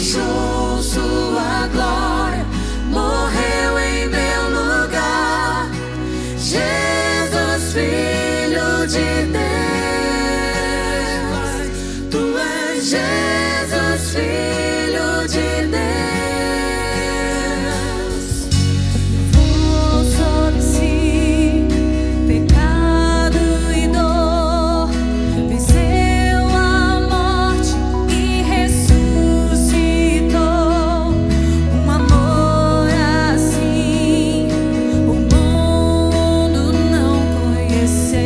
deixou sua glória, morreu em meu lugar. Jesus, Filho de Deus, tu és Jesus, Filho de Deus. Levou sobre si pecado e dor, venceu a morte e ressuscitou. Um amor assim o mundo não conheceu.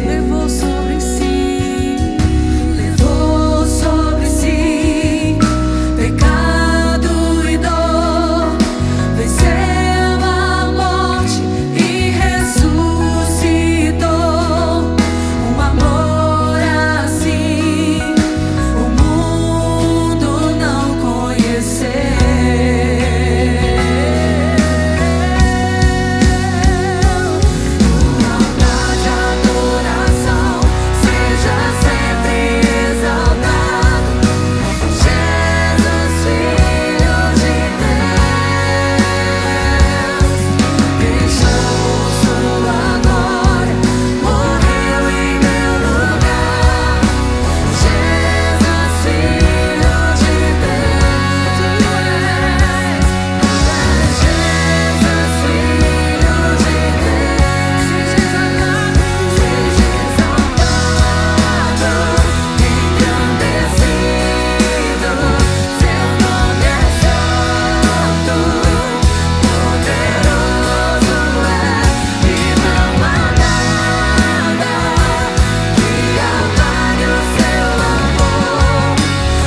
Levou sobre si pecado e dor, venceu a morte e ressuscitou. Um amor assim o mundo não conheceu. Tua altar de adoração seja sempre exaltado. Jesus, Filho de Deus, deixou sua glória, morreu em meu lugar. Jesus, Filho de Deus, tu és Jesus, Filho de Deus. Seja exaltado, engrandecido. Seu nome é santo, poderoso é, e não há nada que abale o seu amor.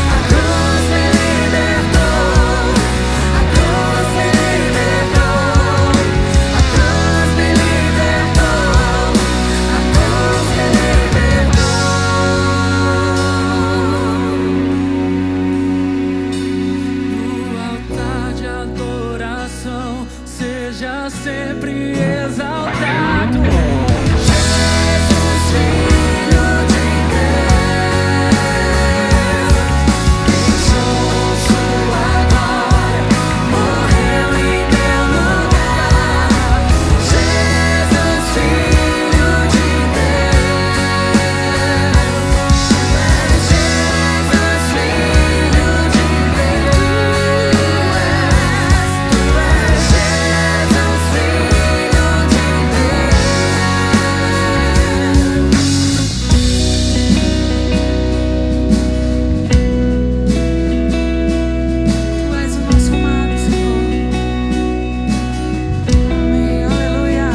A cruz me libertou, a cruz me libertou, a cruz me libertou, a cruz me libertou. No altar de adoração seja sempre exaltado. Jesus, Filho de Deus, deixou sua glória, morreu em meu lugar. Jesus, Filho de Deus, Jesus, Filho de Deus, Jesus, Filho de Deus. Tu és o nosso amado Senhor. Amém, aleluia.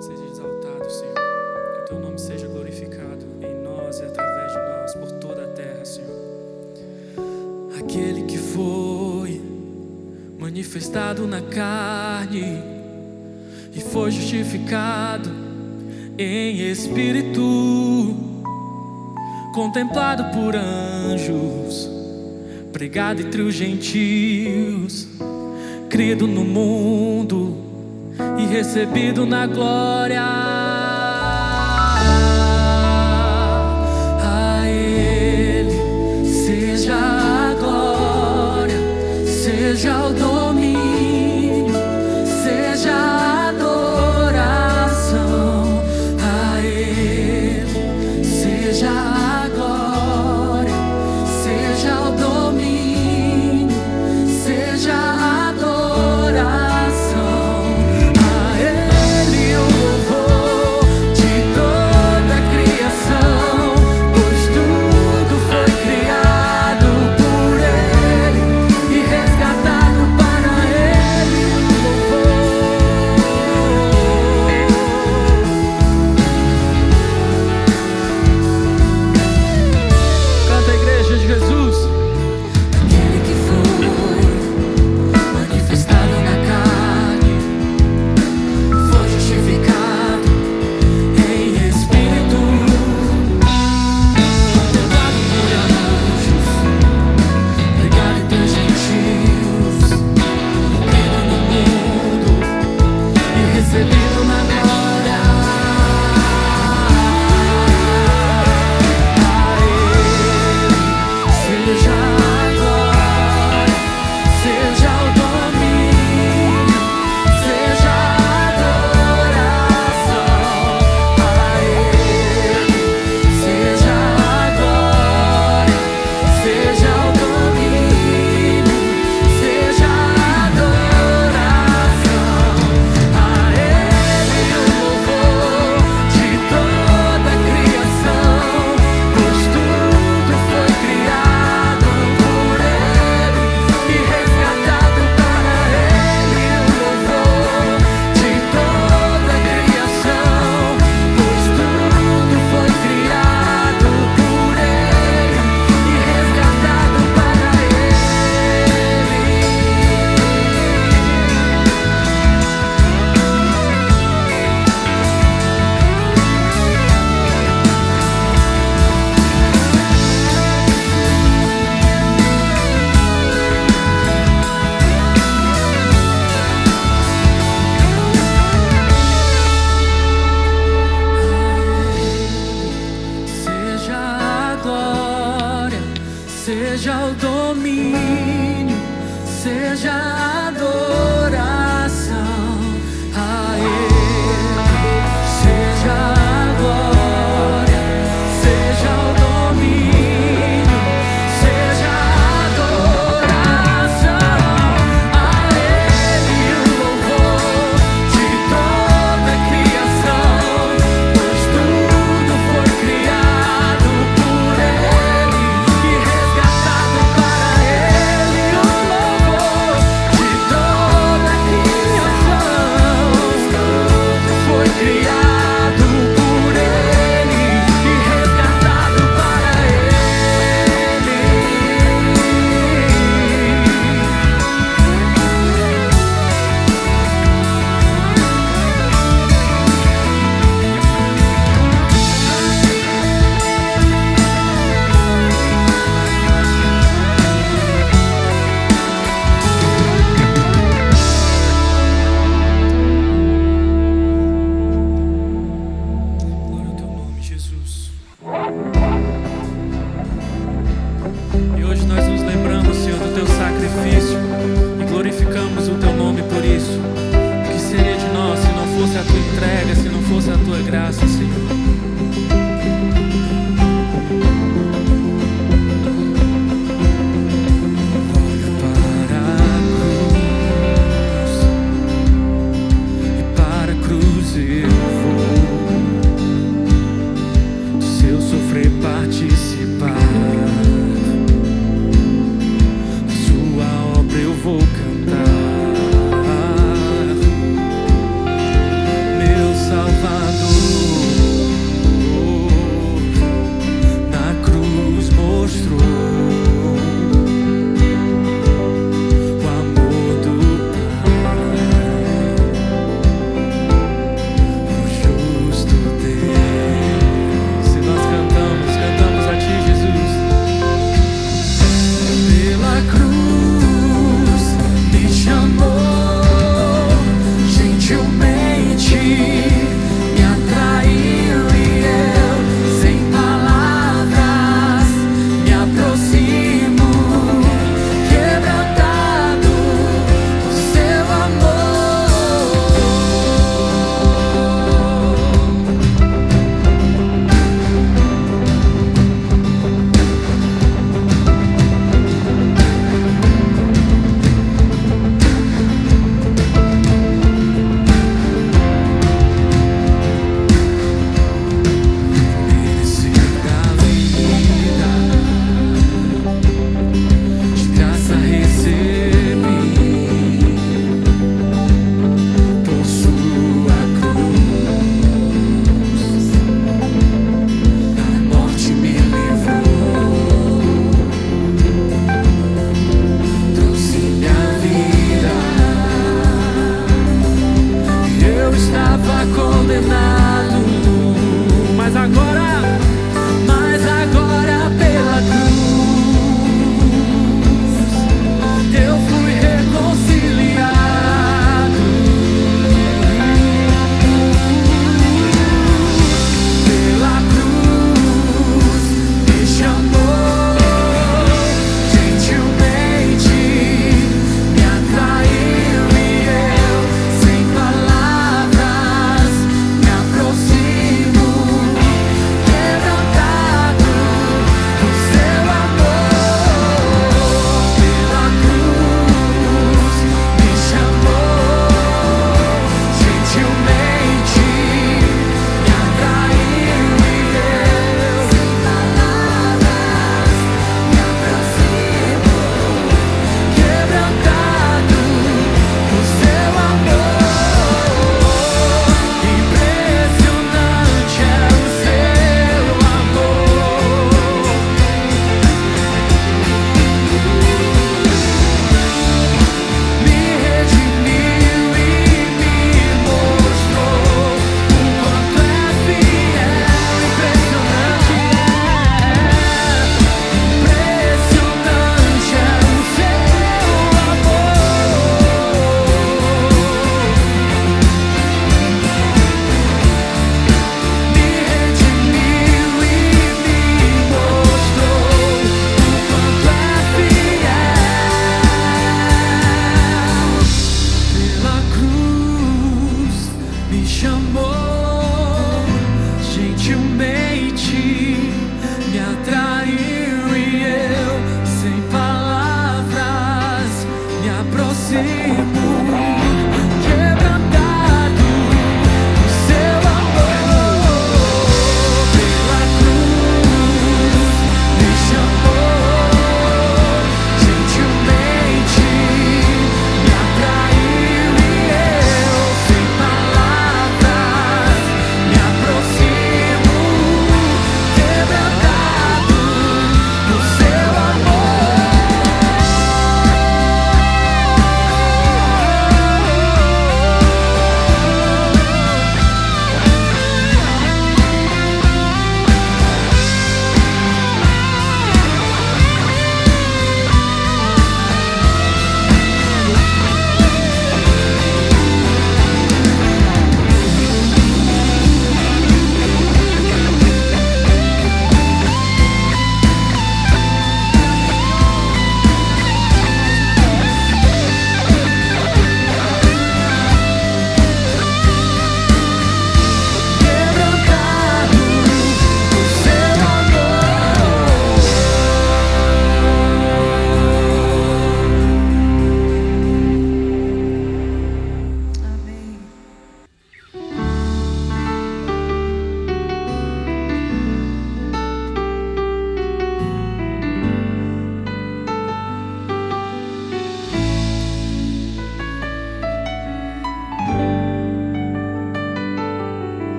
Seja exaltado, Senhor. Que o teu nome seja glorificado em nós e através de nós por toda a terra, Senhor. Aquele que foi manifestado na carne e foi justificado em espírito, contemplado por anjos, pregado entre os gentios, crido no mundo e recebido na glória. A Ele seja a glória, seja o domínio, seja a adoração. A Ele seja a glória, seja o domínio, seja a adoração. A Ele o louvor. Seja o domínio, seja a adoração a Ele, seja a glória, seja o domínio, seja a adoração a Ele, o louvor de toda a criação, pois tudo foi criado por Ele e resgatado para Ele, o louvor de toda a criação.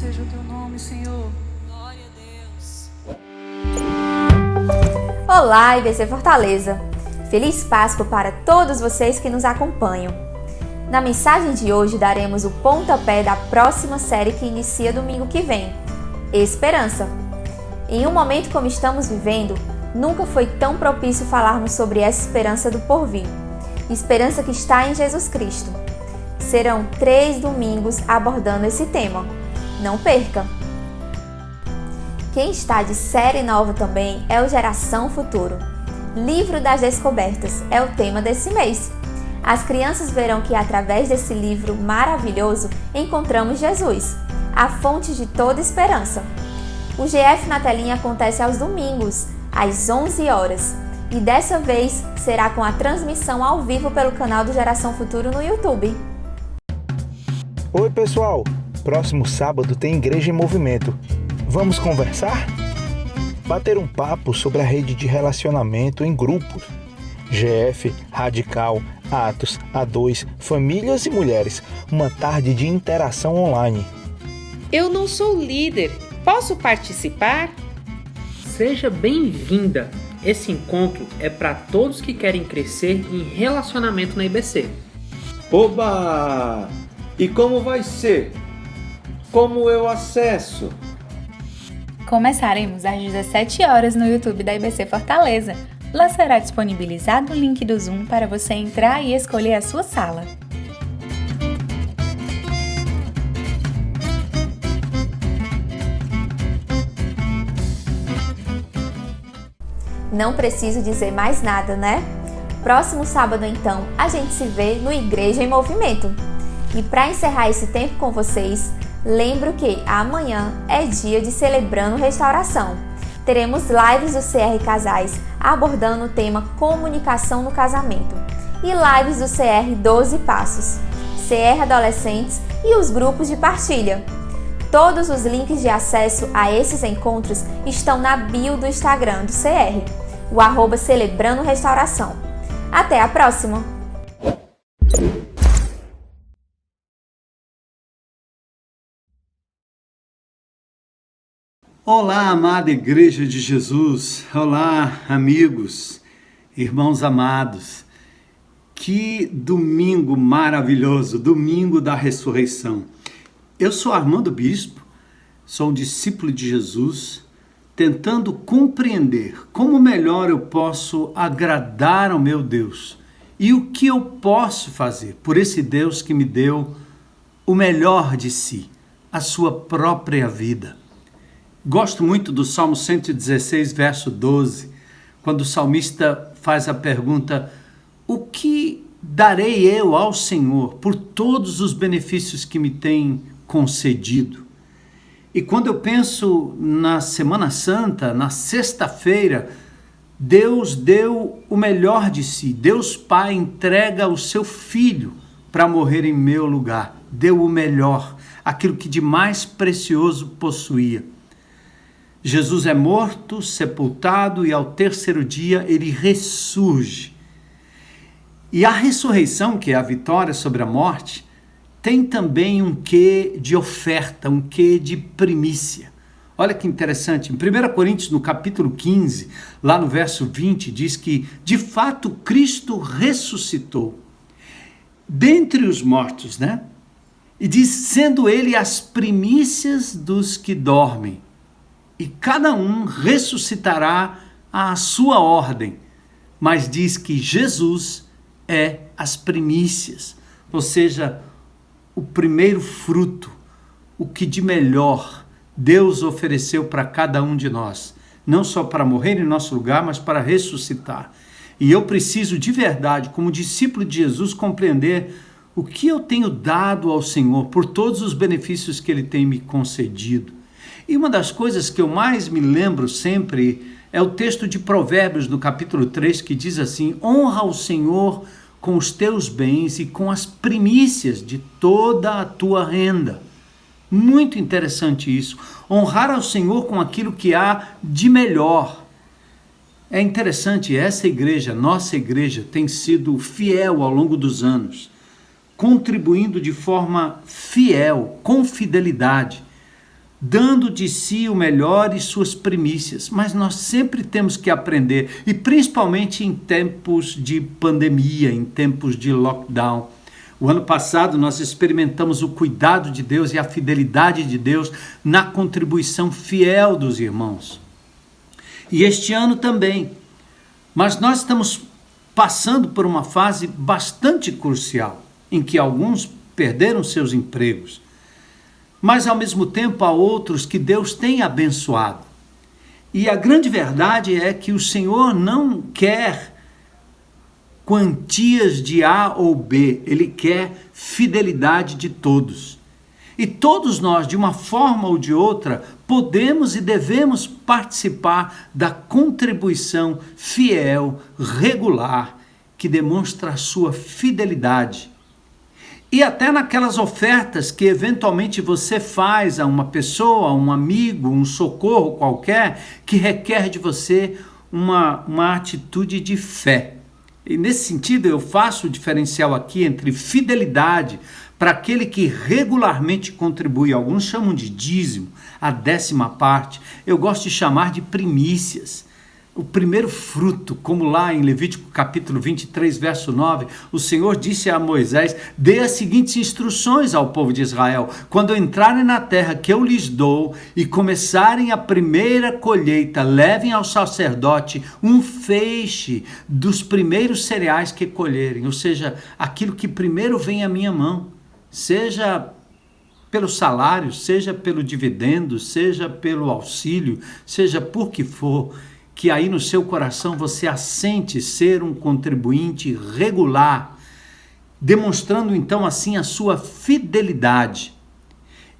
seja o teu nome, Senhor. Glória a Deus. Olá, IBC Fortaleza! Feliz Páscoa para todos vocês que nos acompanham. Na mensagem de hoje daremos o pontapé da próxima série que inicia domingo que vem, Esperança. Em um momento como estamos vivendo, nunca foi tão propício falarmos sobre essa esperança do porvir, esperança que está em Jesus Cristo. Serão 3 domingos abordando esse tema. Não perca! Quem está de série nova também é o Geração Futuro. Livro das Descobertas é o tema desse mês. As crianças verão que através desse livro maravilhoso encontramos Jesus, a fonte de toda esperança. O GF na telinha acontece aos domingos, às 11 horas, e dessa vez será com a transmissão ao vivo pelo canal do Geração Futuro no YouTube. Oi pessoal, próximo sábado tem Igreja em Movimento. Vamos conversar? Bater um papo sobre a rede de relacionamento em grupos. GF, Radical, Atos, A2, Famílias e Mulheres. Uma tarde de interação online. Eu não sou líder. Posso participar? Seja bem-vinda! Esse encontro é para todos que querem crescer em relacionamento na IBC. Oba! E como vai ser? Como eu acesso? Começaremos às 17 horas no YouTube da IBC Fortaleza. Lá será disponibilizado o link do Zoom para você entrar e escolher a sua sala. Não preciso dizer mais nada, né? Próximo sábado, então, a gente se vê no Igreja em Movimento. E para encerrar esse tempo com vocês, lembro que amanhã é dia de Celebrando Restauração. Teremos lives do CR Casais abordando o tema Comunicação no Casamento e lives do CR 12 Passos, CR Adolescentes e os grupos de partilha. Todos os links de acesso a esses encontros estão na bio do Instagram do CR, o @Celebrando Restauração. Até a próxima! Olá, amada Igreja de Jesus. Olá, amigos, irmãos amados. Que domingo maravilhoso, domingo da ressurreição. Eu sou Armando Bispo, sou um discípulo de Jesus, tentando compreender como melhor eu posso agradar ao meu Deus e o que eu posso fazer por esse Deus que me deu o melhor de si, a sua própria vida. Gosto muito do Salmo 116, verso 12, quando o salmista faz a pergunta: o que darei eu ao Senhor por todos os benefícios que me tem concedido? E quando eu penso na Semana Santa, na sexta-feira, Deus deu o melhor de si. Deus Pai entrega o seu Filho para morrer em meu lugar. Deu o melhor, aquilo que de mais precioso possuía. Jesus é morto, sepultado e ao terceiro dia ele ressurge. E a ressurreição, que é a vitória sobre a morte, tem também um quê de oferta, um quê de primícia. Olha que interessante, em 1 Coríntios, no capítulo 15, lá no verso 20, diz que, de fato, Cristo ressuscitou dentre os mortos, né? E diz, sendo ele as primícias dos que dormem. E cada um ressuscitará à sua ordem. Mas diz que Jesus é as primícias, ou seja, o primeiro fruto, o que de melhor Deus ofereceu para cada um de nós, não só para morrer em nosso lugar, mas para ressuscitar. E eu preciso de verdade, como discípulo de Jesus, compreender o que eu tenho dado ao Senhor por todos os benefícios que Ele tem me concedido. E uma das coisas que eu mais me lembro sempre é o texto de Provérbios, no capítulo 3, que diz assim: honra o Senhor com os teus bens e com as primícias de toda a tua renda. Muito interessante isso. Honrar ao Senhor com aquilo que há de melhor. É interessante, essa igreja, nossa igreja, tem sido fiel ao longo dos anos, contribuindo de forma fiel, com fidelidade, dando de si o melhor e suas primícias. Mas nós sempre temos que aprender, e principalmente em tempos de pandemia, em tempos de lockdown. O ano passado nós experimentamos o cuidado de Deus e a fidelidade de Deus na contribuição fiel dos irmãos. E este ano também. Mas nós estamos passando por uma fase bastante crucial, em que alguns perderam seus empregos. Mas ao mesmo tempo há outros que Deus tem abençoado. E a grande verdade é que o Senhor não quer quantias de A ou B, Ele quer fidelidade de todos. E todos nós, de uma forma ou de outra, podemos e devemos participar da contribuição fiel, regular, que demonstra a sua fidelidade. E até naquelas ofertas que eventualmente você faz a uma pessoa, a um amigo, um socorro qualquer, que requer de você uma atitude de fé. E nesse sentido eu faço o diferencial aqui entre fidelidade para aquele que regularmente contribui. Alguns chamam de dízimo, a 10ª parte. Eu gosto de chamar de primícias. O primeiro fruto, como lá em Levítico capítulo 23, verso 9, o Senhor disse a Moisés: dê as seguintes instruções ao povo de Israel: quando entrarem na terra que eu lhes dou e começarem a primeira colheita, levem ao sacerdote um feixe dos primeiros cereais que colherem, ou seja, aquilo que primeiro vem à minha mão, seja pelo salário, seja pelo dividendo, seja pelo auxílio, seja por que for, que aí no seu coração você assente ser um contribuinte regular, demonstrando então assim a sua fidelidade.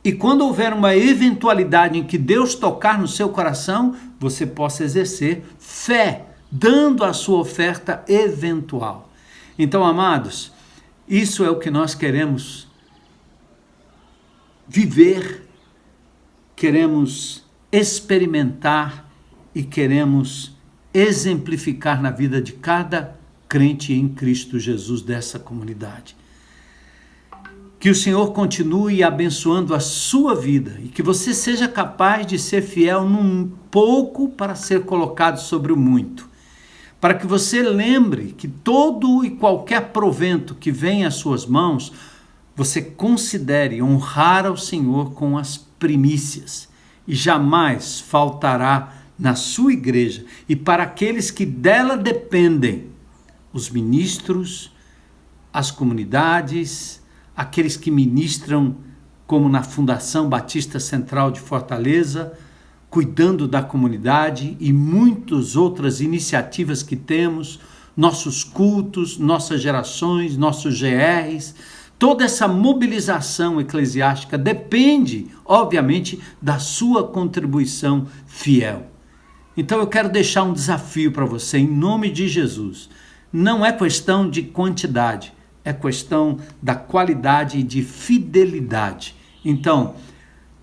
E quando houver uma eventualidade em que Deus tocar no seu coração, você possa exercer fé, dando a sua oferta eventual. Então, amados, isso é o que nós queremos viver, queremos experimentar e queremos exemplificar na vida de cada crente em Cristo Jesus dessa comunidade. Que o Senhor continue abençoando a sua vida e que você seja capaz de ser fiel num pouco para ser colocado sobre o muito. Para que você lembre que todo e qualquer provento que vem às suas mãos, você considere honrar ao Senhor com as primícias e jamais faltará na sua igreja e para aqueles que dela dependem, os ministros, as comunidades, aqueles que ministram, como na Fundação Batista Central de Fortaleza, cuidando da comunidade e muitas outras iniciativas que temos, nossos cultos, nossas gerações, nossos GRs, toda essa mobilização eclesiástica depende, obviamente, da sua contribuição fiel. Então eu quero deixar um desafio para você, em nome de Jesus. Não é questão de quantidade, é questão da qualidade e de fidelidade. Então,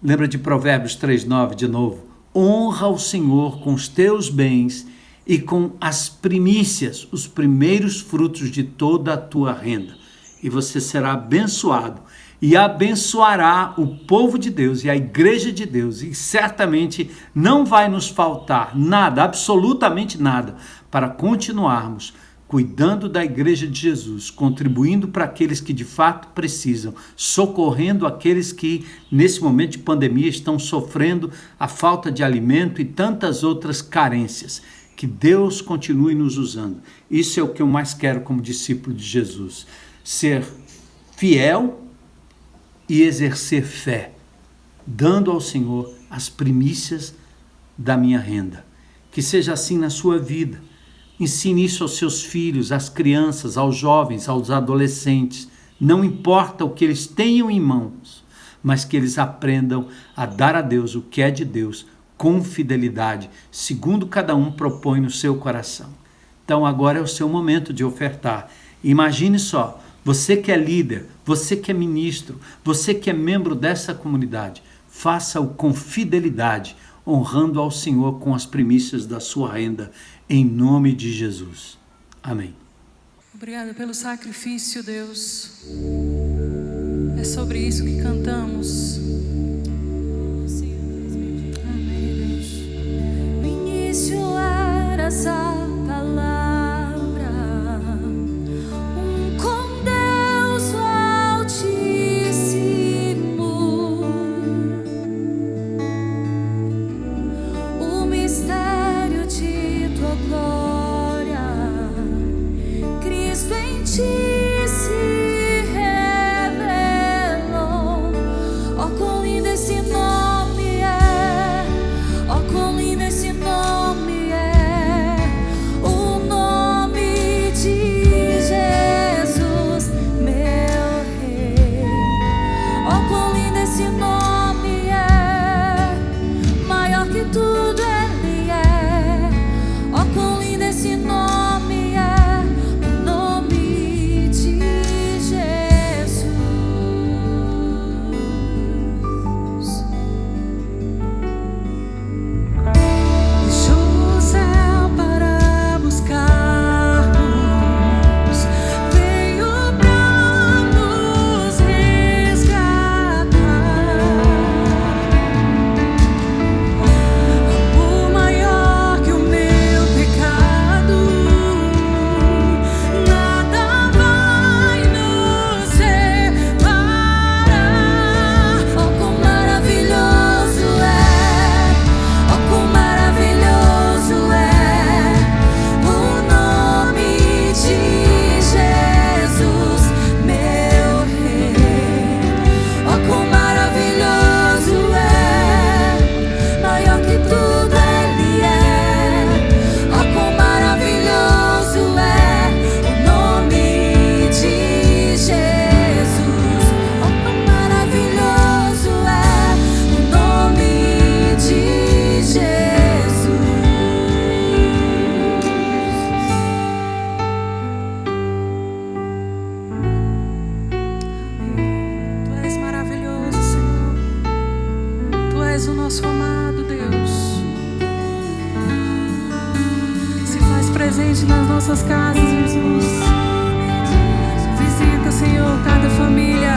lembra de Provérbios 3:9 de novo? Honra o Senhor com os teus bens e com as primícias, os primeiros frutos de toda a tua renda. E você será abençoado e abençoará o povo de Deus e a igreja de Deus, e certamente não vai nos faltar nada, absolutamente nada, para continuarmos cuidando da igreja de Jesus, contribuindo para aqueles que de fato precisam, socorrendo aqueles que nesse momento de pandemia estão sofrendo a falta de alimento e tantas outras carências. Que Deus continue nos usando. Isso é o que eu mais quero como discípulo de Jesus. Ser fiel e exercer fé, dando ao Senhor as primícias da minha renda. Que seja assim na sua vida. Ensine isso aos seus filhos, às crianças, aos jovens, aos adolescentes. Não importa o que eles tenham em mãos, mas que eles aprendam a dar a Deus o que é de Deus com fidelidade, segundo cada um propõe no seu coração. Então agora é o seu momento de ofertar. Imagine só, você que é líder, você que é ministro, você que é membro dessa comunidade, faça-o com fidelidade, honrando ao Senhor com as primícias da sua renda, em nome de Jesus. Amém. Obrigada pelo sacrifício, Deus. É sobre isso que cantamos. és o nosso amado Deus. Se faz presente nas nossas casas, Jesus. Visita, Senhor, cada família.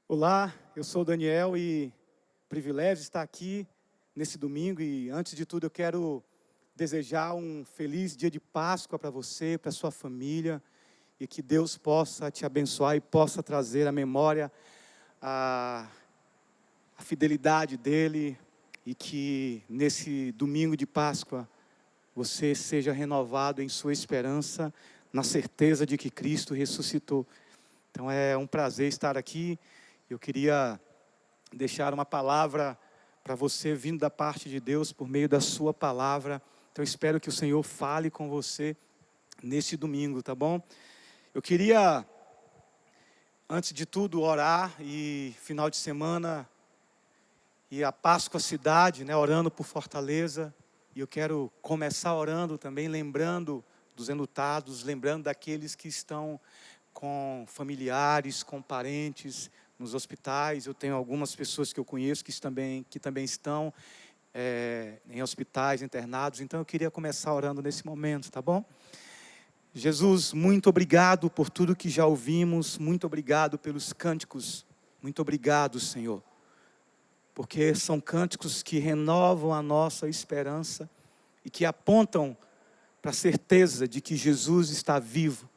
Olá, eu sou o Daniel e privilégio estar aqui nesse domingo. E antes de tudo eu quero desejar um feliz dia de Páscoa para você, para sua família, e que Deus possa te abençoar e possa trazer à memória a fidelidade dEle, e que nesse domingo de Páscoa você seja renovado em sua esperança, na certeza de que Cristo ressuscitou. Então é um prazer estar aqui. Eu queria deixar uma palavra para você, vindo da parte de Deus, por meio da sua palavra. Então, espero que o Senhor fale com você neste domingo, tá bom? Eu queria, antes de tudo, orar, e final de semana, e a Páscoa cidade, né, orando por Fortaleza. E eu quero começar orando também, lembrando dos enlutados, lembrando daqueles que estão com familiares, com parentes, nos hospitais. Eu tenho algumas pessoas que eu conheço que também estão em hospitais, internados. Então eu queria começar orando nesse momento, tá bom? Jesus, muito obrigado por tudo que já ouvimos. Muito obrigado pelos cânticos. Muito obrigado, Senhor. Porque são cânticos que renovam a nossa esperança e que apontam para a certeza de que Jesus está vivo.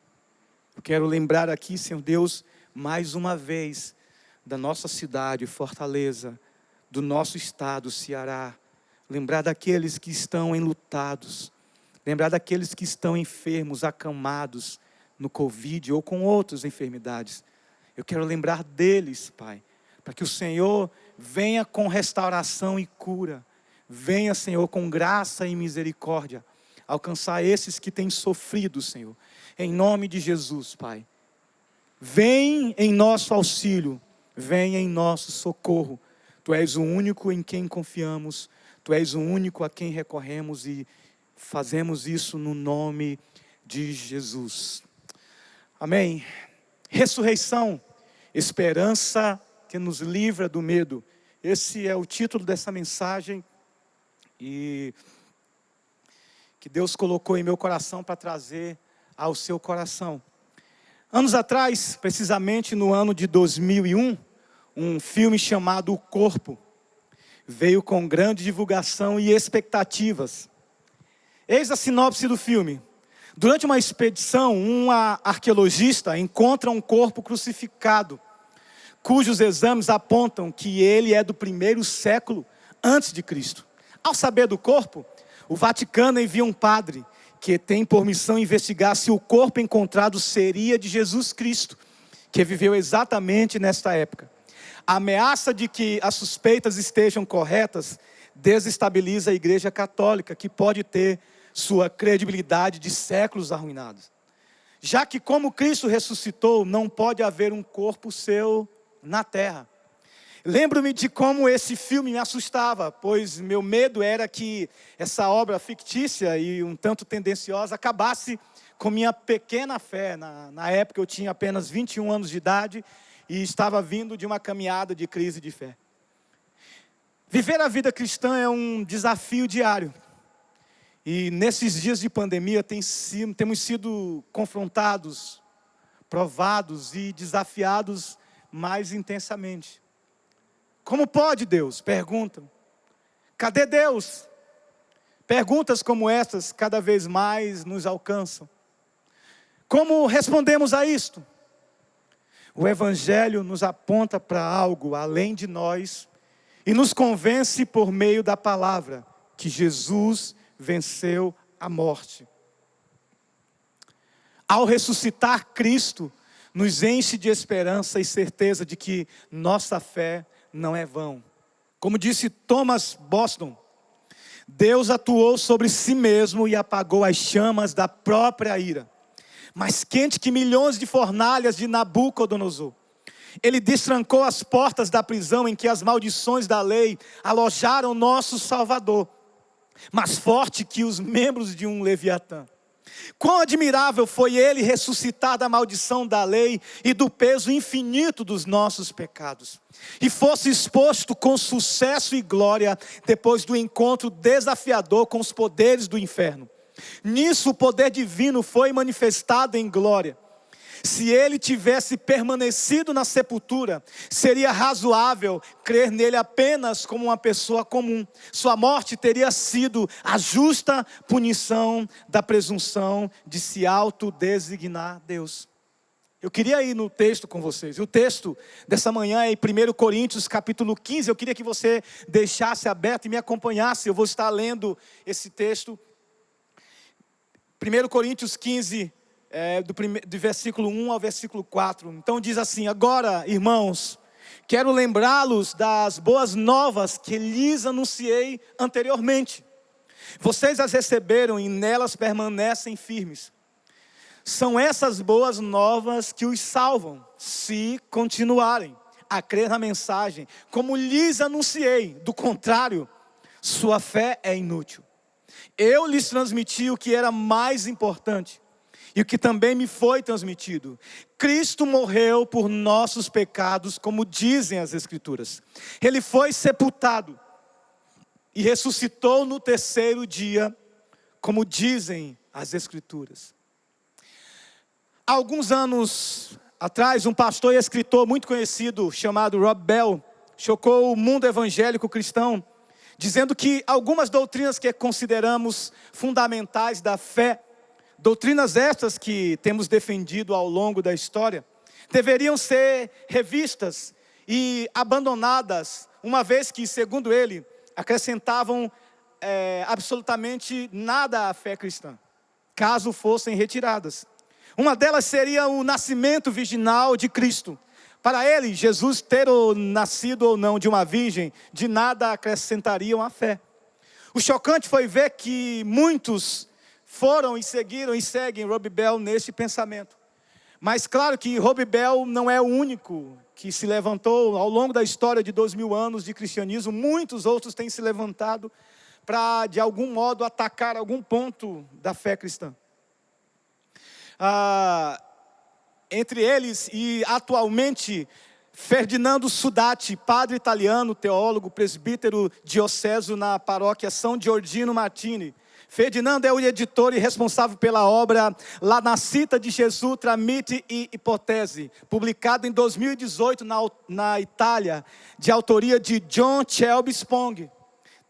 Eu quero lembrar aqui, Senhor Deus, mais uma vez, da nossa cidade, Fortaleza, do nosso estado, Ceará. Lembrar daqueles que estão enlutados. Lembrar daqueles que estão enfermos, acamados no Covid ou com outras enfermidades. Eu quero lembrar deles, Pai, para que o Senhor venha com restauração e cura. Venha, Senhor, com graça e misericórdia, alcançar esses que têm sofrido, Senhor. Em nome de Jesus, Pai. Vem em nosso auxílio. Venha em nosso socorro. Tu és o único em quem confiamos. Tu és o único a quem recorremos, e fazemos isso no nome de Jesus. Amém. Ressurreição, esperança que nos livra do medo. Esse é o título dessa mensagem, e que Deus colocou em meu coração para trazer ao seu coração. Anos atrás, precisamente no ano de 2001, um filme chamado O Corpo veio com grande divulgação e expectativas. Eis a sinopse do filme. Durante uma expedição, um arqueologista encontra um corpo crucificado, cujos exames apontam que ele é do 1º século antes de Cristo. Ao saber do corpo, o Vaticano envia um padre que tem por missão investigar se o corpo encontrado seria de Jesus Cristo, que viveu exatamente nesta época. A ameaça de que as suspeitas estejam corretas desestabiliza a Igreja Católica, que pode ter sua credibilidade de séculos arruinados. Já que, como Cristo ressuscitou, não pode haver um corpo seu na terra. Lembro-me de como esse filme me assustava, pois meu medo era que essa obra fictícia e um tanto tendenciosa acabasse com minha pequena fé. Na época eu tinha apenas 21 anos de idade e estava vindo de uma caminhada de crise de fé. Viver a vida cristã é um desafio diário. E nesses dias de pandemia temos sido confrontados, provados e desafiados mais intensamente. Como pode Deus? Perguntam. Cadê Deus? Perguntas como estas cada vez mais nos alcançam. Como respondemos a isto? O Evangelho nos aponta para algo além de nós e nos convence por meio da palavra que Jesus venceu a morte. Ao ressuscitar Cristo, nos enche de esperança e certeza de que nossa fé não é vão. Como disse Thomas Boston, Deus atuou sobre si mesmo e apagou as chamas da própria ira, mais quente que milhões de fornalhas de Nabucodonosor. Ele destrancou as portas da prisão em que as maldições da lei alojaram nosso Salvador, mais forte que os membros de um Leviatã. Quão admirável foi ele ressuscitar da maldição da lei e do peso infinito dos nossos pecados. E fosse exposto com sucesso e glória depois do encontro desafiador com os poderes do inferno. Nisso o poder divino foi manifestado em glória. Se ele tivesse permanecido na sepultura, seria razoável crer nele apenas como uma pessoa comum. Sua morte teria sido a justa punição da presunção de se autodesignar Deus. Eu queria ir no texto com vocês. O texto dessa manhã é em 1 Coríntios capítulo 15. Eu queria que você deixasse aberto e me acompanhasse. Eu vou estar lendo esse texto. 1 Coríntios 15, do versículo 1 ao versículo 4. Então diz assim: agora, irmãos, quero lembrá-los das boas novas que lhes anunciei anteriormente. Vocês as receberam e nelas permanecem firmes. São essas boas novas que os salvam, se continuarem a crer na mensagem, como lhes anunciei. Do contrário, sua fé é inútil. Eu lhes transmiti o que era mais importante, e o que também me foi transmitido. Cristo morreu por nossos pecados, como dizem as Escrituras. Ele foi sepultado e ressuscitou no 3º dia, como dizem as Escrituras. Há alguns anos atrás, um pastor e escritor muito conhecido, chamado Rob Bell, chocou o mundo evangélico cristão, dizendo que algumas doutrinas que consideramos fundamentais da fé, doutrinas estas que temos defendido ao longo da história, deveriam ser revistas e abandonadas, uma vez que, segundo ele, acrescentavam absolutamente nada à fé cristã, caso fossem retiradas. Uma delas seria o nascimento virginal de Cristo. Para ele, Jesus ter nascido ou não de uma virgem, de nada acrescentariam à fé. O chocante foi ver que muitos foram e seguiram e seguem Rob Bell neste pensamento. Mas claro que Rob Bell não é o único que se levantou ao longo da história de 2000 anos de cristianismo. Muitos outros têm se levantado para, de algum modo, atacar algum ponto da fé cristã. Entre eles, e atualmente, Ferdinando Sudati, padre italiano, teólogo, presbítero diocesano na paróquia São Giorgino Martini, Ferdinando é o editor e responsável pela obra La Nascita de Jesus tra miti e ipotesi, publicado em 2018 na Itália, de autoria de John Shelby Spong,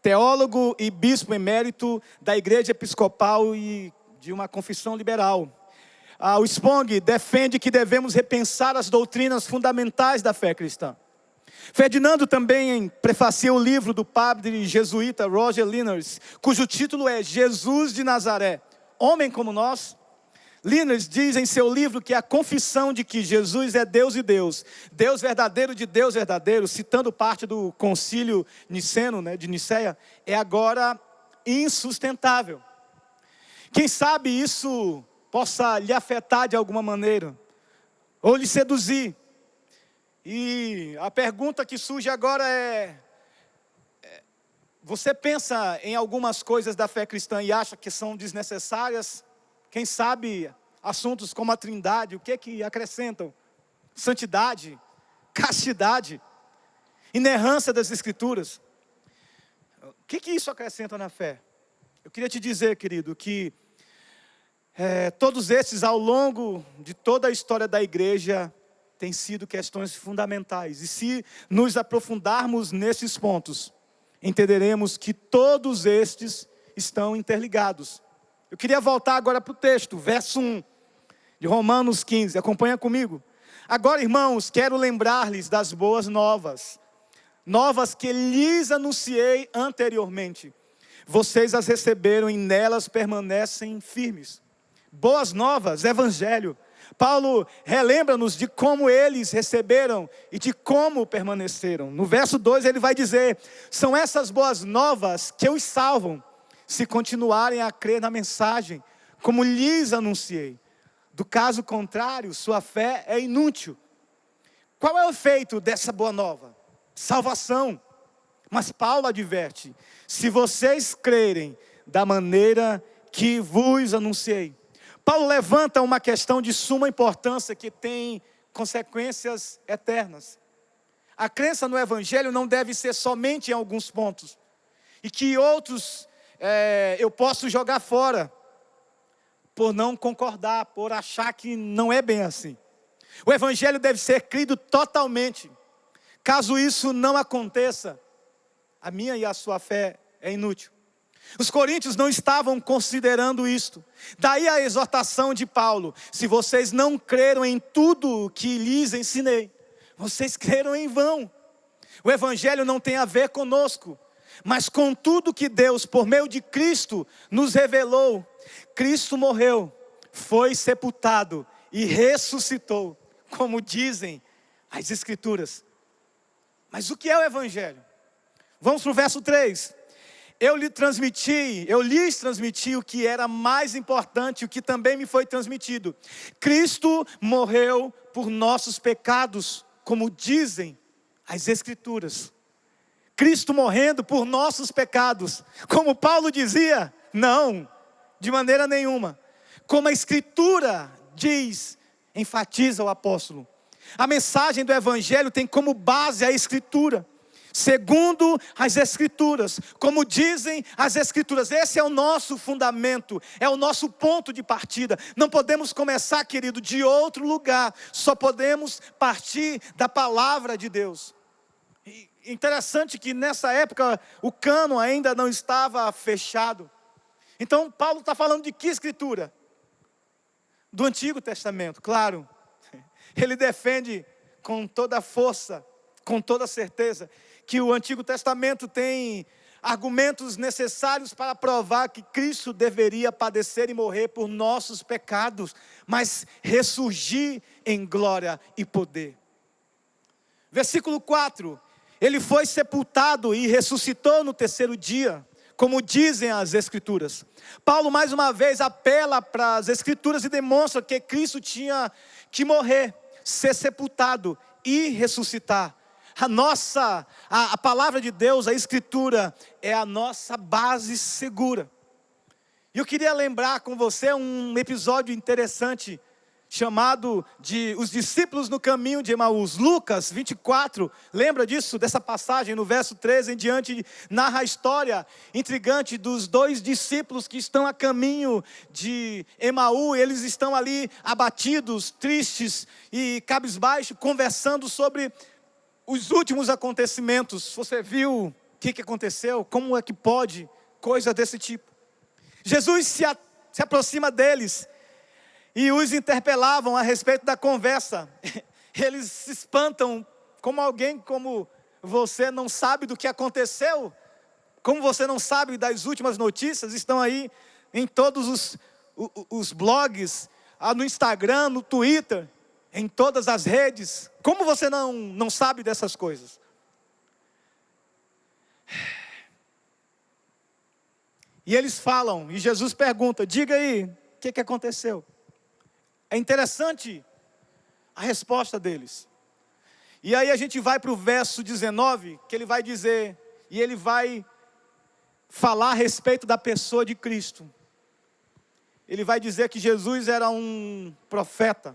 teólogo e bispo emérito da Igreja Episcopal e de uma confissão liberal. O Spong defende que devemos repensar as doutrinas fundamentais da fé cristã. Ferdinando também prefacia o livro do padre jesuíta Roger Linares, cujo título é Jesus de Nazaré, homem como nós. Linares diz em seu livro que a confissão de que Jesus é Deus e Deus, Deus verdadeiro de Deus verdadeiro, citando parte do concílio niceno, de Niceia, é agora insustentável. Quem sabe isso possa lhe afetar de alguma maneira, ou lhe seduzir. E a pergunta que surge agora você pensa em algumas coisas da fé cristã e acha que são desnecessárias? Quem sabe assuntos como a Trindade, o que acrescentam? Santidade, castidade, inerrância das Escrituras. O que isso acrescenta na fé? Eu queria te dizer, querido, que todos esses ao longo de toda a história da igreja têm sido questões fundamentais. E se nos aprofundarmos nesses pontos, entenderemos que todos estes estão interligados. Eu queria voltar agora para o texto, verso 1 de Romanos 15. Acompanha comigo. Agora, irmãos, quero lembrar-lhes das boas novas. Novas que lhes anunciei anteriormente. Vocês as receberam e nelas permanecem firmes. Boas novas, evangelho. Paulo relembra-nos de como eles receberam e de como permaneceram. No verso 2 ele vai dizer: são essas boas novas que os salvam, se continuarem a crer na mensagem, como lhes anunciei. Do caso contrário, sua fé é inútil. Qual é o efeito dessa boa nova? Salvação. Mas Paulo adverte: se vocês crerem da maneira que vos anunciei. Paulo levanta uma questão de suma importância que tem consequências eternas. A crença no Evangelho não deve ser somente em alguns pontos, e que outros eu posso jogar fora, por não concordar, por achar que não é bem assim. O Evangelho deve ser crido totalmente. Caso isso não aconteça, a minha e a sua fé é inútil. Os coríntios não estavam considerando isto. Daí a exortação de Paulo: se vocês não creram em tudo o que lhes ensinei, vocês creram em vão. O Evangelho não tem a ver conosco, mas com tudo que Deus, por meio de Cristo, nos revelou. Cristo morreu, foi sepultado e ressuscitou, como dizem as Escrituras. Mas o que é o Evangelho? Vamos para o verso 3. Eu lhes transmiti o que era mais importante, o que também me foi transmitido. Cristo morreu por nossos pecados, como dizem as Escrituras. Cristo morrendo por nossos pecados, como Paulo dizia? Não, de maneira nenhuma. Como a Escritura diz, enfatiza o apóstolo. A mensagem do Evangelho tem como base a Escritura. Segundo as Escrituras, como dizem as Escrituras, esse é o nosso fundamento, é o nosso ponto de partida. Não podemos começar, querido, de outro lugar, só podemos partir da palavra de Deus. E interessante que nessa época o cânon ainda não estava fechado. Então Paulo está falando de que Escritura? Do Antigo Testamento, claro. Ele defende com toda a força, com toda a certeza, que o Antigo Testamento tem argumentos necessários para provar que Cristo deveria padecer e morrer por nossos pecados, mas ressurgir em glória e poder. Versículo 4, ele foi sepultado e ressuscitou no terceiro dia, como dizem as Escrituras. Paulo mais uma vez apela para as Escrituras e demonstra que Cristo tinha que morrer, ser sepultado e ressuscitar. A palavra de Deus, a Escritura, é a nossa base segura. E eu queria lembrar com você um episódio interessante chamado de os discípulos no caminho de Emaús. Lucas 24, lembra disso, dessa passagem no verso 13 em diante, narra a história intrigante dos dois discípulos que estão a caminho de Emaú. Eles estão ali abatidos, tristes e cabisbaixos, conversando sobre os últimos acontecimentos. Você viu o que aconteceu? Como é que pode coisa desse tipo? Jesus se aproxima deles e os interpelavam a respeito da conversa. Eles se espantam, como alguém como você não sabe do que aconteceu, como você não sabe das últimas notícias, estão aí em todos os blogs, no Instagram, no Twitter, em todas as redes. Como você não sabe dessas coisas? E eles falam, e Jesus pergunta, diga aí, o que aconteceu? É interessante a resposta deles. E aí a gente vai para o verso 19, que ele vai dizer, e ele vai falar a respeito da pessoa de Cristo. Ele vai dizer que Jesus era um profeta,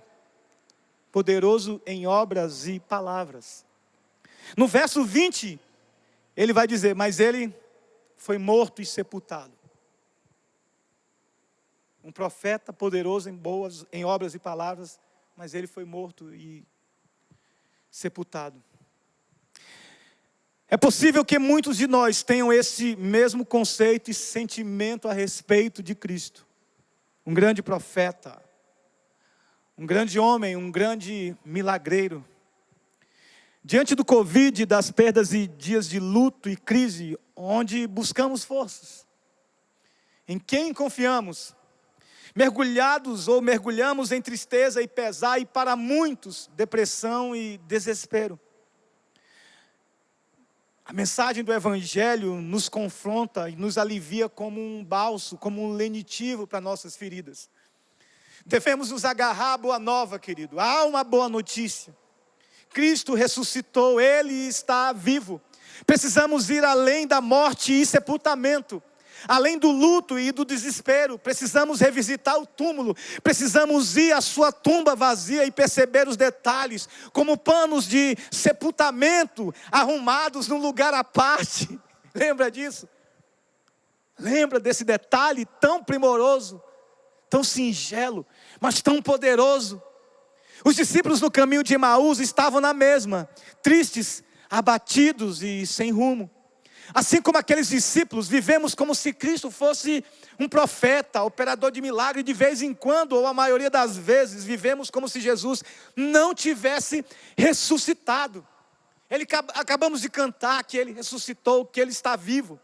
poderoso em obras e palavras. No verso 20, ele vai dizer, mas ele foi morto e sepultado. Um profeta poderoso em obras e palavras, mas ele foi morto e sepultado. É possível que muitos de nós tenham esse mesmo conceito e sentimento a respeito de Cristo. Um grande profeta, um grande homem, um grande milagreiro. Diante do Covid, das perdas e dias de luto e crise, onde buscamos forças, em quem confiamos? Mergulhados ou mergulhamos em tristeza e pesar, e para muitos, depressão e desespero. A mensagem do Evangelho nos confronta e nos alivia como um bálsamo, como um lenitivo para nossas feridas. Devemos nos agarrar à boa nova, querido. Há uma boa notícia. Cristo ressuscitou, Ele está vivo. Precisamos ir além da morte e sepultamento. Além do luto e do desespero, precisamos revisitar o túmulo, precisamos ir à sua tumba vazia e perceber os detalhes, como panos de sepultamento arrumados num lugar à parte. Lembra disso? Lembra desse detalhe tão primoroso, tão singelo, mas tão poderoso? Os discípulos no caminho de Emaús estavam na mesma, tristes, abatidos e sem rumo. Assim como aqueles discípulos, vivemos como se Cristo fosse um profeta, operador de milagre. De vez em quando, ou a maioria das vezes, vivemos como se Jesus não tivesse ressuscitado. Acabamos de cantar que Ele ressuscitou, que Ele está vivo.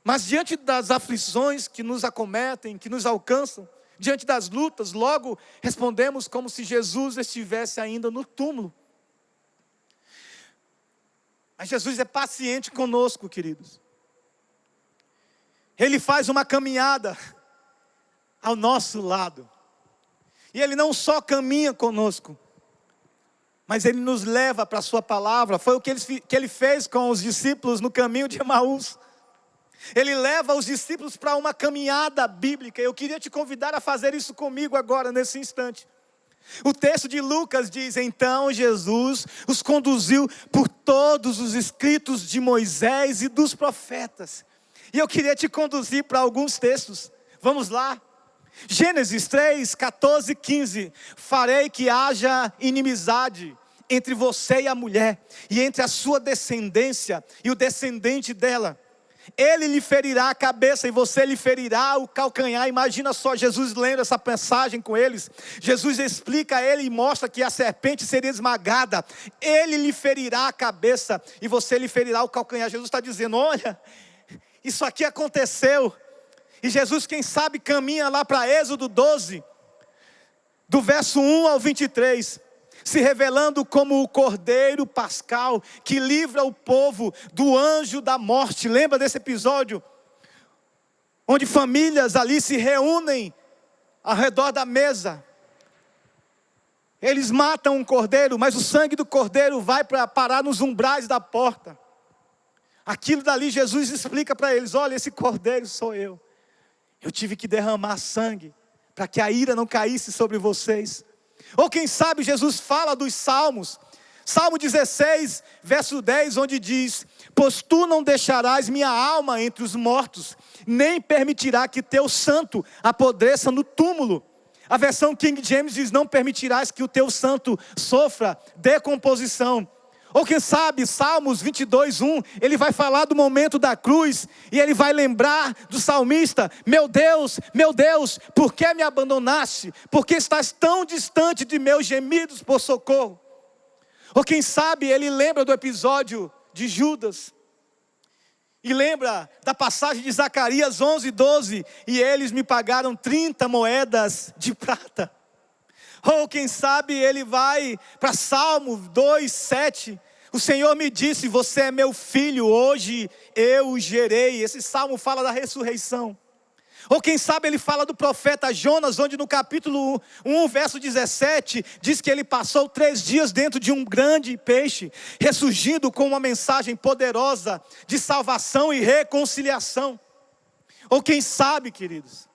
Mas diante das aflições que nos acometem, que nos alcançam, diante das lutas, logo respondemos como se Jesus estivesse ainda no túmulo. Mas Jesus é paciente conosco, queridos. Ele faz uma caminhada ao nosso lado. E Ele não só caminha conosco, mas Ele nos leva para a sua palavra. Foi o que Ele fez com os discípulos no caminho de Emaús. Ele leva os discípulos para uma caminhada bíblica. Eu queria te convidar a fazer isso comigo agora, nesse instante. O texto de Lucas diz, então Jesus os conduziu por todos os escritos de Moisés e dos profetas. E eu queria te conduzir para alguns textos. Vamos lá. Gênesis 3, 14 e 15. Farei que haja inimizade entre você e a mulher, e entre a sua descendência e o descendente dela. Ele lhe ferirá a cabeça e você lhe ferirá o calcanhar. Imagina só, Jesus lendo essa passagem com eles. Jesus explica a ele e mostra que a serpente seria esmagada. Ele lhe ferirá a cabeça e você lhe ferirá o calcanhar. Jesus está dizendo, olha, isso aqui aconteceu. E Jesus, quem sabe, caminha lá para Êxodo 12, do verso 1 ao 23. Se revelando como o Cordeiro Pascal, que livra o povo do anjo da morte. Lembra desse episódio? Onde famílias ali se reúnem ao redor da mesa. Eles matam um cordeiro, mas o sangue do cordeiro vai para parar nos umbrais da porta. Aquilo dali Jesus explica para eles, olha, esse cordeiro sou eu. Eu tive que derramar sangue, para que a ira não caísse sobre vocês. Ou quem sabe Jesus fala dos Salmos. Salmo 16, verso 10, onde diz: pois tu não deixarás minha alma entre os mortos, nem permitirá que teu santo apodreça no túmulo. A versão King James diz: não permitirás que o teu santo sofra decomposição. Ou quem sabe, Salmos 22, 1, ele vai falar do momento da cruz, e ele vai lembrar do salmista: meu Deus, por que me abandonaste? Por que estás tão distante de meus gemidos por socorro? Ou quem sabe, ele lembra do episódio de Judas, e lembra da passagem de Zacarias 11, 12, e eles me pagaram 30 moedas de prata. Ou quem sabe ele vai para Salmo 2, 7. O Senhor me disse: você é meu filho, hoje eu o gerei. Esse salmo fala da ressurreição. Ou quem sabe ele fala do profeta Jonas, onde no capítulo 1, verso 17, diz que ele passou 3 dias dentro de um grande peixe, ressurgindo com uma mensagem poderosa de salvação e reconciliação. Ou quem sabe, queridos,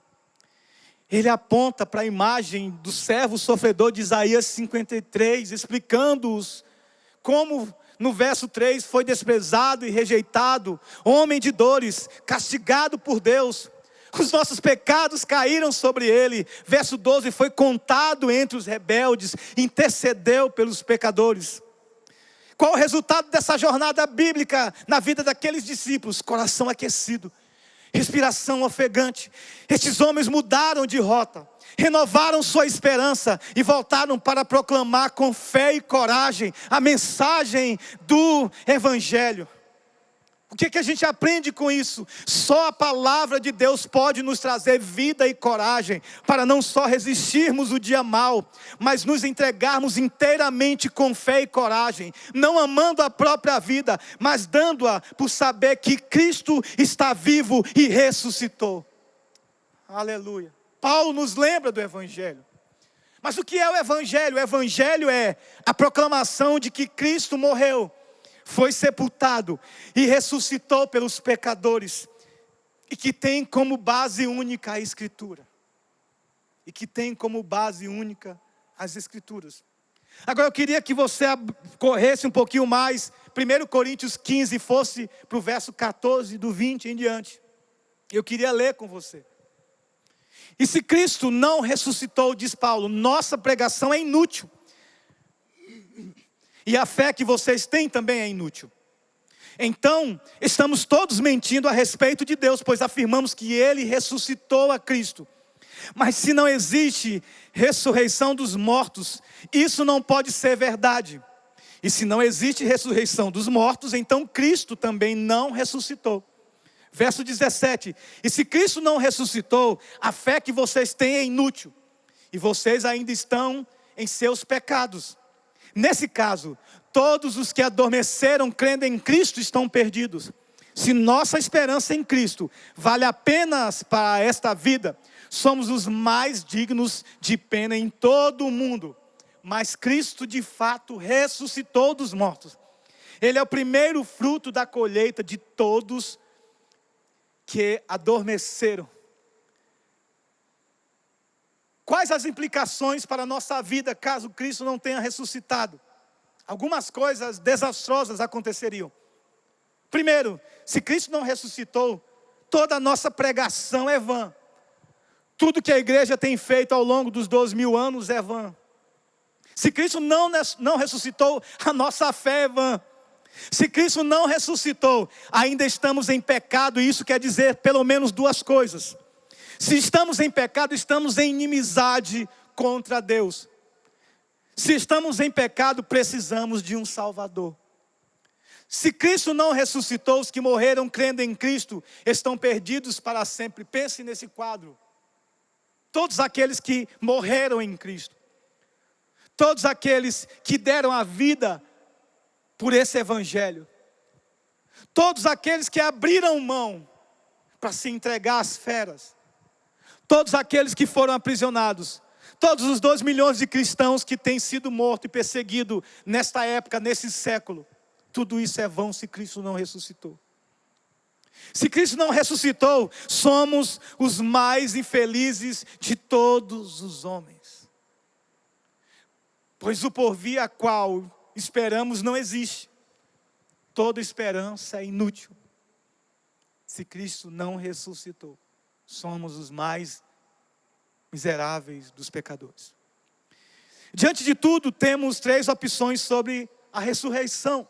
ele aponta para a imagem do servo sofredor de Isaías 53, explicando-os como no verso 3 foi desprezado e rejeitado, homem de dores, castigado por Deus. Os nossos pecados caíram sobre ele. Verso 12, foi contado entre os rebeldes, intercedeu pelos pecadores. Qual o resultado dessa jornada bíblica na vida daqueles discípulos? Coração aquecido, respiração ofegante. Estes homens mudaram de rota, renovaram sua esperança e voltaram para proclamar com fé e coragem a mensagem do Evangelho. O que a gente aprende com isso? Só a palavra de Deus pode nos trazer vida e coragem para não só resistirmos o dia mau, mas nos entregarmos inteiramente com fé e coragem, não amando a própria vida, mas dando-a por saber que Cristo está vivo e ressuscitou. Aleluia. Paulo nos lembra do Evangelho. Mas o que é o Evangelho? O Evangelho é a proclamação de que Cristo morreu, foi sepultado e ressuscitou pelos pecadores, e que tem como base única a Escritura, e que tem como base única as Escrituras. Agora eu queria que você corresse um pouquinho mais, 1 Coríntios 15, fosse para o verso 14, do 20 em diante. Eu queria ler com você. E se Cristo não ressuscitou, diz Paulo, nossa pregação é inútil, e a fé que vocês têm também é inútil. Então, estamos todos mentindo a respeito de Deus, pois afirmamos que Ele ressuscitou a Cristo. Mas se não existe ressurreição dos mortos, isso não pode ser verdade. E se não existe ressurreição dos mortos, então Cristo também não ressuscitou. Verso 17, e se Cristo não ressuscitou, a fé que vocês têm é inútil, e vocês ainda estão em seus pecados. Nesse caso, todos os que adormeceram crendo em Cristo estão perdidos. Se nossa esperança em Cristo vale apenas para esta vida, somos os mais dignos de pena em todo o mundo. Mas Cristo de fato ressuscitou dos mortos. Ele é o primeiro fruto da colheita de todos que adormeceram. Quais as implicações para a nossa vida caso Cristo não tenha ressuscitado? Algumas coisas desastrosas aconteceriam. Primeiro, se Cristo não ressuscitou, toda a nossa pregação é vã. Tudo que a igreja tem feito ao longo dos 2000 anos é vã. Se Cristo não ressuscitou, a nossa fé é vã. Se Cristo não ressuscitou, ainda estamos em pecado, e isso quer dizer pelo menos 2 coisas. Se estamos em pecado, estamos em inimizade contra Deus. Se estamos em pecado, precisamos de um Salvador. Se Cristo não ressuscitou, os que morreram crendo em Cristo estão perdidos para sempre. Pense nesse quadro. Todos aqueles que morreram em Cristo. Todos aqueles que deram a vida por esse Evangelho. Todos aqueles que abriram mão para se entregar às feras. Todos aqueles que foram aprisionados. Todos os 2 milhões de cristãos que têm sido mortos e perseguidos nesta época, nesse século. Tudo isso é vão se Cristo não ressuscitou. Se Cristo não ressuscitou, somos os mais infelizes de todos os homens. pois o porvir a qual esperamos não existe. Toda esperança é inútil. Se Cristo não ressuscitou, somos os mais miseráveis dos pecadores. Diante de tudo, temos 3 opções sobre a ressurreição.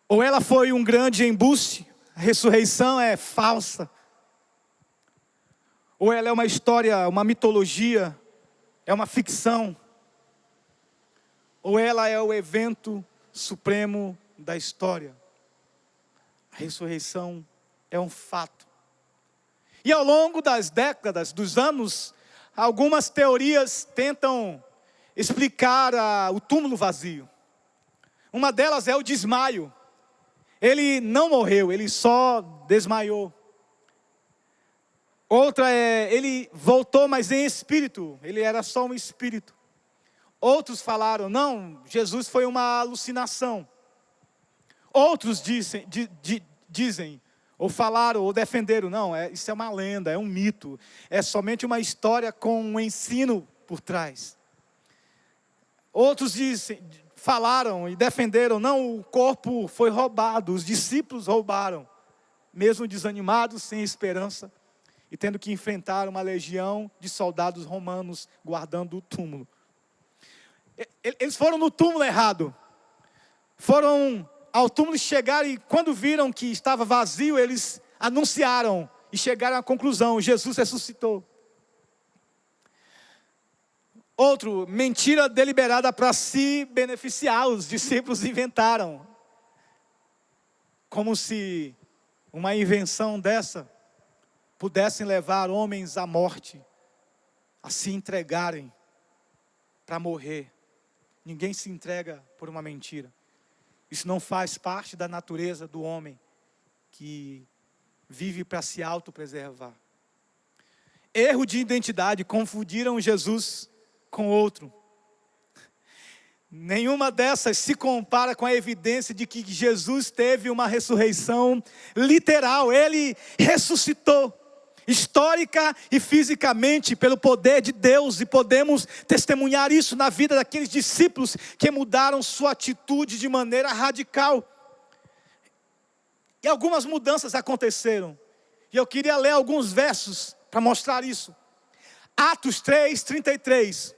Ou ela foi um grande embuste, a ressurreição é falsa. Ou ela é uma história, uma mitologia, é uma ficção. Ou ela é o evento supremo da história. A ressurreição é um fato. E ao longo das décadas, dos anos, algumas teorias tentam explicar o túmulo vazio. Uma delas é o desmaio. Ele não morreu, ele só desmaiou. Outra é, ele voltou, mas em espírito. Ele era só um espírito. Outros falaram, não, Jesus foi uma alucinação. Outros dizem, ou falaram, ou defenderam, não, isso é uma lenda, é um mito. É somente uma história com um ensino por trás. Outros falaram e defenderam, não, o corpo foi roubado, os discípulos roubaram. Mesmo desanimados, sem esperança, e tendo que enfrentar uma legião de soldados romanos guardando o túmulo. Eles foram no túmulo errado. Foram ao túmulo, chegaram e quando viram que estava vazio, eles anunciaram e chegaram à conclusão, Jesus ressuscitou. Outro, mentira deliberada para se beneficiar, os discípulos inventaram. Como se uma invenção dessa pudessem levar homens à morte, a se entregarem para morrer. Ninguém se entrega por uma mentira. Isso não faz parte da natureza do homem que vive para se autopreservar. Erro de identidade, confundiram Jesus com outro. Nenhuma dessas se compara com a evidência de que Jesus teve uma ressurreição literal. Ele ressuscitou, histórica e fisicamente, pelo poder de Deus. E podemos testemunhar isso na vida daqueles discípulos que mudaram sua atitude de maneira radical. E algumas mudanças aconteceram. E eu queria ler alguns versos para mostrar isso. Atos 3:33.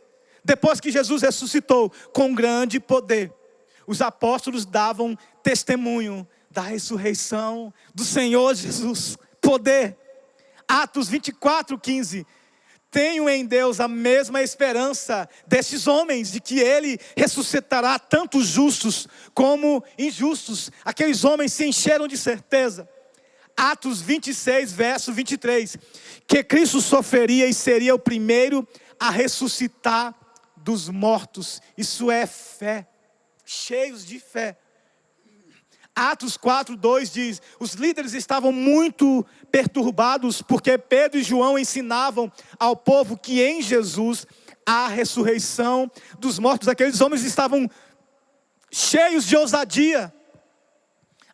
Depois que Jesus ressuscitou com grande poder, os apóstolos davam testemunho da ressurreição do Senhor Jesus. Poder. Atos 24:15. Tenho em Deus a mesma esperança desses homens, de que Ele ressuscitará tanto justos como injustos. Aqueles homens se encheram de certeza. Atos 26, verso 23. Que Cristo sofreria e seria o primeiro a ressuscitar dos mortos. Isso é fé. Cheios de fé. Atos 4:2 diz, os líderes estavam muito perturbados, porque Pedro e João ensinavam ao povo que em Jesus há a ressurreição dos mortos. Aqueles homens estavam cheios de ousadia.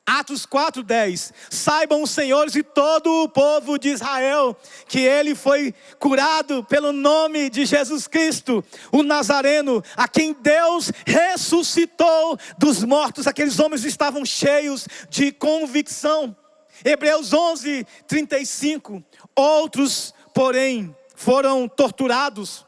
Atos 4:10, saibam os senhores e todo o povo de Israel, que ele foi curado pelo nome de Jesus Cristo, o Nazareno, a quem Deus ressuscitou dos mortos. Aqueles homens estavam cheios de convicção. Hebreus 11:35, outros, porém, foram torturados,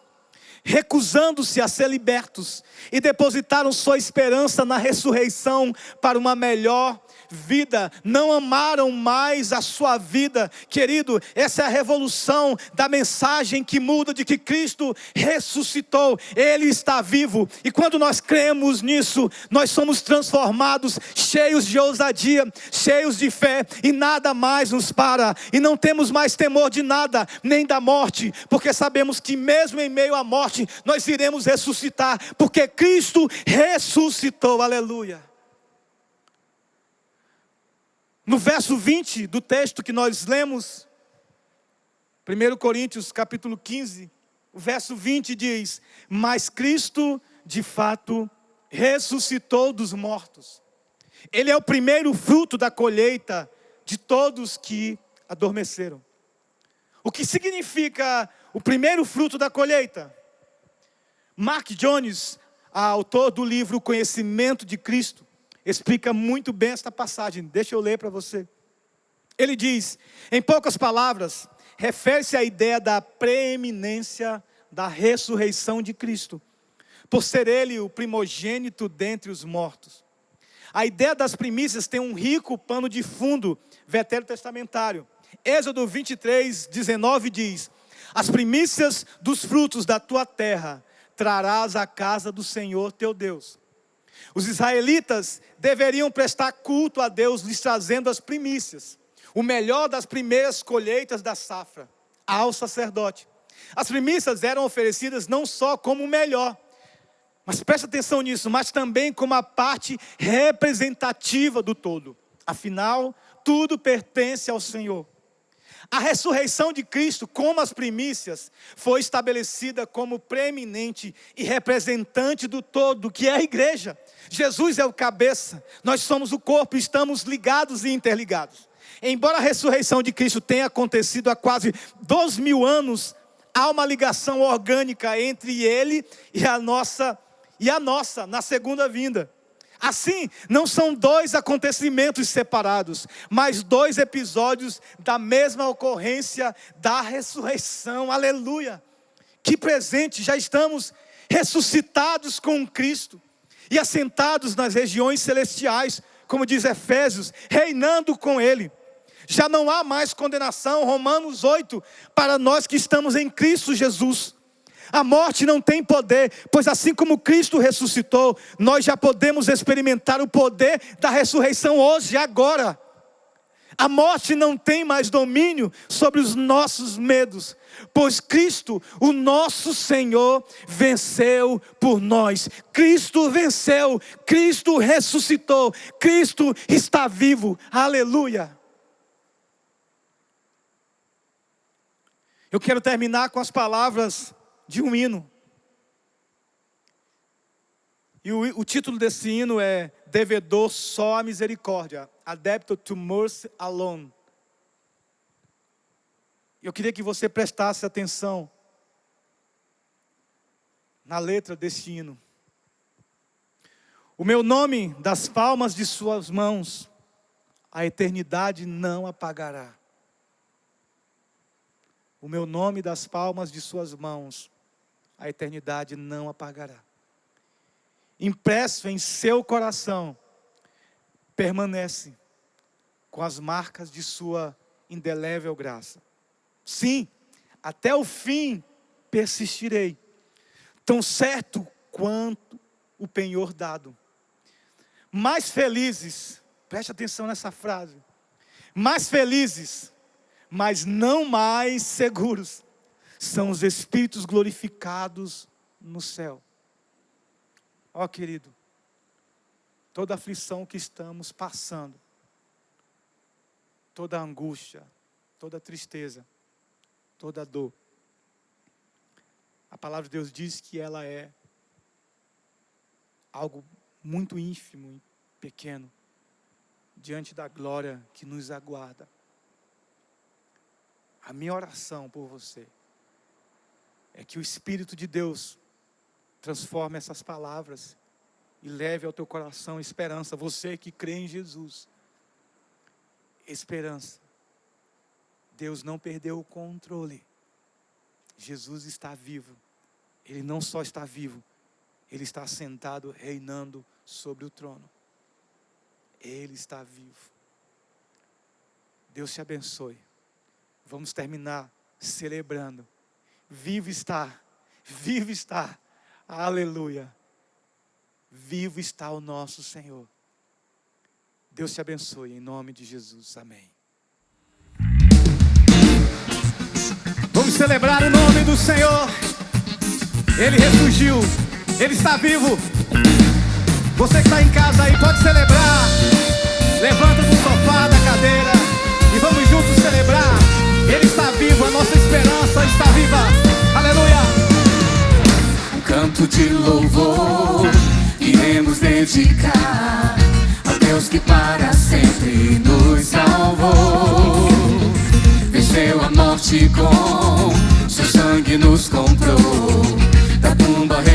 recusando-se a ser libertos, e depositaram sua esperança na ressurreição para uma melhor vida. Não amaram mais a sua vida. Querido, essa é a revolução da mensagem que muda, de que Cristo ressuscitou. Ele está vivo. E quando nós cremos nisso, nós somos transformados, cheios de ousadia, cheios de fé, e nada mais nos para. E não temos mais temor de nada, nem da morte, porque sabemos que mesmo em meio à morte, nós iremos ressuscitar, porque Cristo ressuscitou. Aleluia. No verso 20 do texto que nós lemos, 1 Coríntios capítulo 15, o verso 20 diz, mas Cristo de fato ressuscitou dos mortos. Ele é o primeiro fruto da colheita de todos que adormeceram. O que significa o primeiro fruto da colheita? Mark Jones, autor do livro Conhecimento de Cristo, explica muito bem esta passagem. Deixa eu ler para você. Ele diz, em poucas palavras, refere-se à ideia da preeminência da ressurreição de Cristo, por ser ele o primogênito dentre os mortos. A ideia das primícias tem um rico pano de fundo veterotestamentário. Êxodo 23, 19 diz, as primícias dos frutos da tua terra trarás à casa do Senhor teu Deus. Os israelitas deveriam prestar culto a Deus lhes trazendo as primícias, o melhor das primeiras colheitas da safra, ao sacerdote. As primícias eram oferecidas não só como o melhor, mas preste atenção nisso, mas também como a parte representativa do todo. Afinal, tudo pertence ao Senhor. A ressurreição de Cristo, como as primícias, foi estabelecida como preeminente e representante do todo, que é a igreja. Jesus é o cabeça, nós somos o corpo, estamos ligados e interligados. Embora a ressurreição de Cristo tenha acontecido há quase 2000 anos, há uma ligação orgânica entre ele e a nossa na segunda vinda. Assim, não são dois acontecimentos separados, mas dois episódios da mesma ocorrência da ressurreição. Aleluia! Que presente! Já estamos ressuscitados com Cristo e assentados nas regiões celestiais, como diz Efésios, reinando com Ele. Já não há mais condenação, Romanos 8, para nós que estamos em Cristo Jesus. A morte não tem poder, pois assim como Cristo ressuscitou, nós já podemos experimentar o poder da ressurreição hoje, agora. A morte não tem mais domínio sobre os nossos medos, pois Cristo, o nosso Senhor, venceu por nós. Cristo venceu, Cristo ressuscitou, Cristo está vivo. Aleluia! Eu quero terminar com as palavras de um hino. E o título desse hino é Devedor só a misericórdia, Adapted to Mercy Alone. Eu queria que você prestasse atenção na letra desse hino. O meu nome das palmas de suas mãos, a eternidade não apagará. O meu nome das palmas de suas mãos, a eternidade não apagará. Impresso em seu coração, permanece com as marcas de sua indelével graça. Sim, até o fim persistirei, tão certo quanto o penhor dado. Mais felizes, preste atenção nessa frase, mais felizes, mas não mais seguros, são os espíritos glorificados no céu. Ó querido, toda aflição que estamos passando, toda angústia, toda tristeza, toda dor, a palavra de Deus diz que ela é algo muito ínfimo e pequeno, diante da glória que nos aguarda. A minha oração por você é que o Espírito de Deus transforme essas palavras e leve ao teu coração esperança. Você que crê em Jesus, esperança. Deus não perdeu o controle. Jesus está vivo. Ele não só está vivo, Ele está sentado reinando sobre o trono. Ele está vivo. Deus te abençoe. Vamos terminar celebrando. Vivo está, vivo está. Aleluia. Vivo está o nosso Senhor. Deus te abençoe em nome de Jesus. Amém. Vamos celebrar o nome do Senhor. Ele ressurgiu. Ele está vivo. Você que está em casa aí pode celebrar. Levanta do sofá, da cadeira e vamos juntos celebrar. Ele está vivo, a nossa esperança está viva. Aleluia. Um canto de louvor iremos dedicar ao Deus que para sempre nos salvou. Venceu a morte com seu sangue nos comprou. Da tumba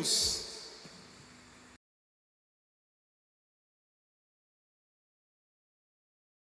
Deus.